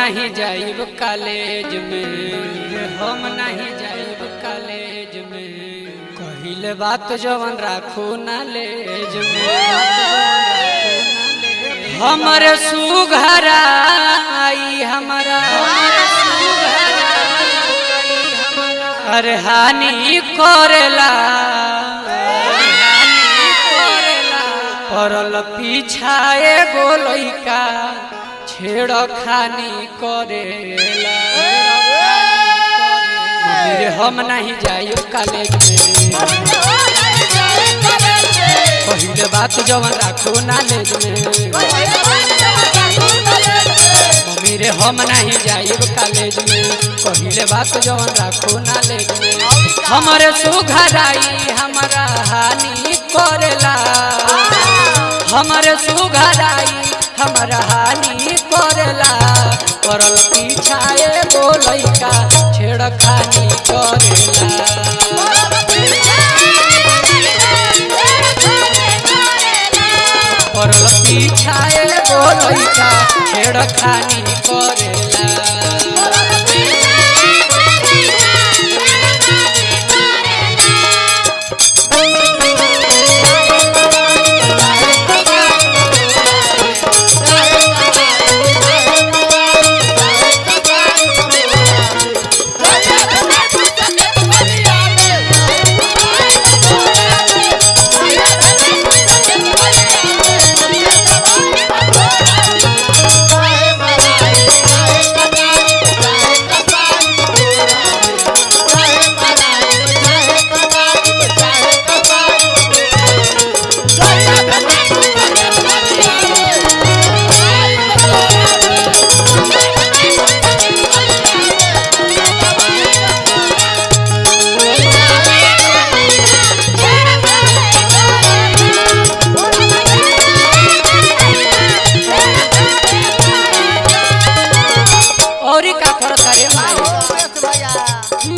नहीं जाइब कॉलेज में, हम नहीं जाइब कॉलेज में, कहिले बात जवन राखू नॉलेज में। हमारे सुघराई हमारा अरे हानि करेला परल पीछाए गोलैका छेड़खानी करेला। हम नहीं जाइब कॉलेज में, पहले बात जवन राखू नॉलेज में। मम्मी रे हम नहीं जाइब कॉलेज में, पहले बात जवन राखू नॉलेज में। हमारे सुघराई हमारा हानि करेला, हमारे सुघराई हमारा हानि करेला, परल पीछाए गोलैका छेड़खानी करेला। परल पीछाए गोलैका छेड़खानी करेला।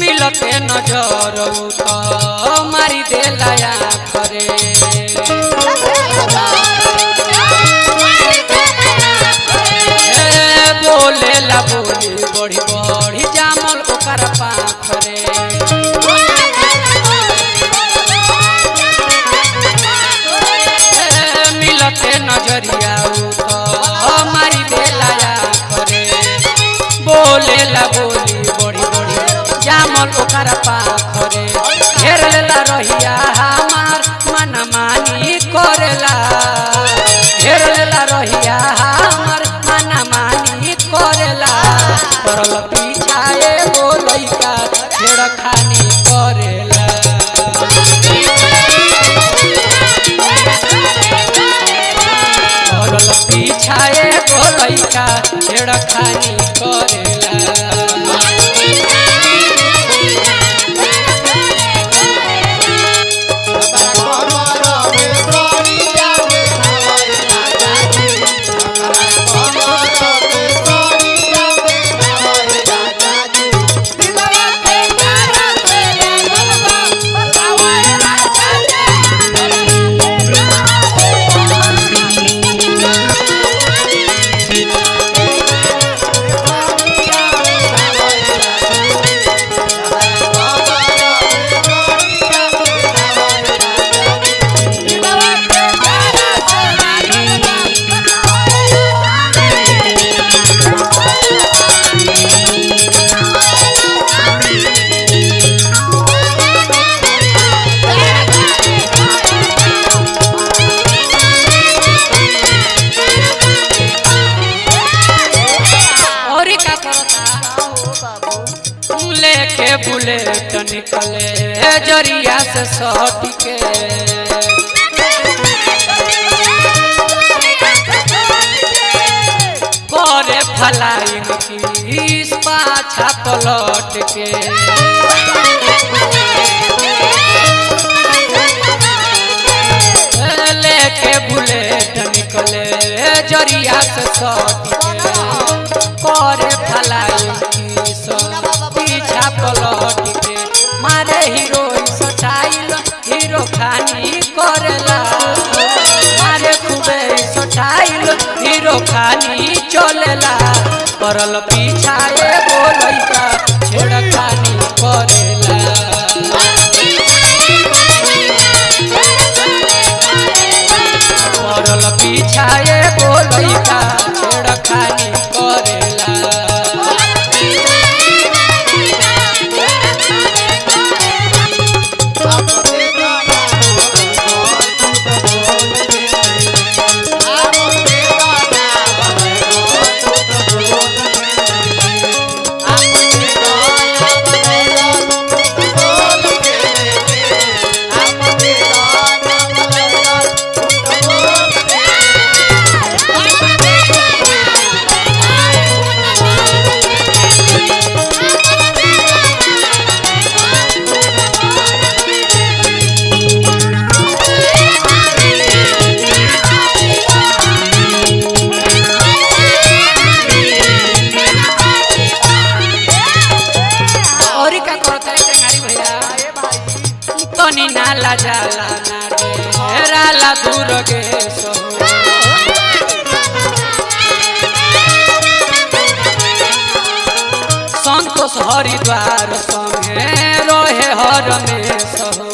मिलते नजर तो मारी देला करे, बोले ला बोली बड़ी बड़ी जामल ओकर पाखरे। मिलते नजरिया तो मारी देला करे, बोले ला बोली बड़ी बड़ी जामल ओकर पाखरे। घेर लेला रहिया हमार मन मानी करेला, घेर लेला रहिया हमार मन मानी करेला, परल पीछाए गोलैका छेड़खानी करेला। परल पीछाए गोलैका छेड़खानी करेला। लेके बुलेट निकले जरिया से सट के, करे फलाइंग किस पाछा पलट के। लेके बुलेट निकले जरिया से सट के, करे फलाइंग किस पीछा पलट के। मारे हीरो स्टाइल हीरो खानी करेला, मारे खूबे स्टाइल हीरो खानी चलेला, परल पीछा एगो लइका छेड़खानी करेला परल पीछा एगो लइका छेड़खानी करेला तनी नाला जाला ना रे राला दूर गे संतोष हरिद्वार संगे रहे हर में सहो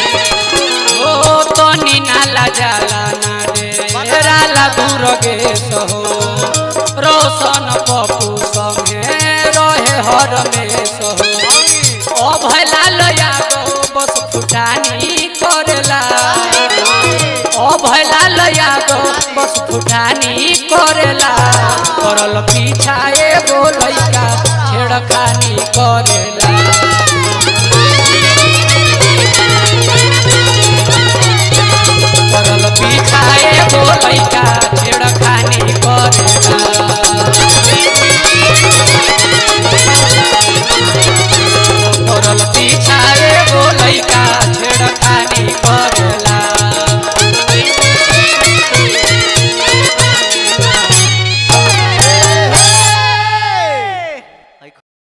ओ तनी नाला जाला ना रे राला दूर गे सहो रोशन पप्पू संगे रहे हर में सहो ओ भला लया गो बस फुटानी करेला ओ भला लया गो बस फुटानी करेला परल पीछा एगो लइका छेड़खानी करेला।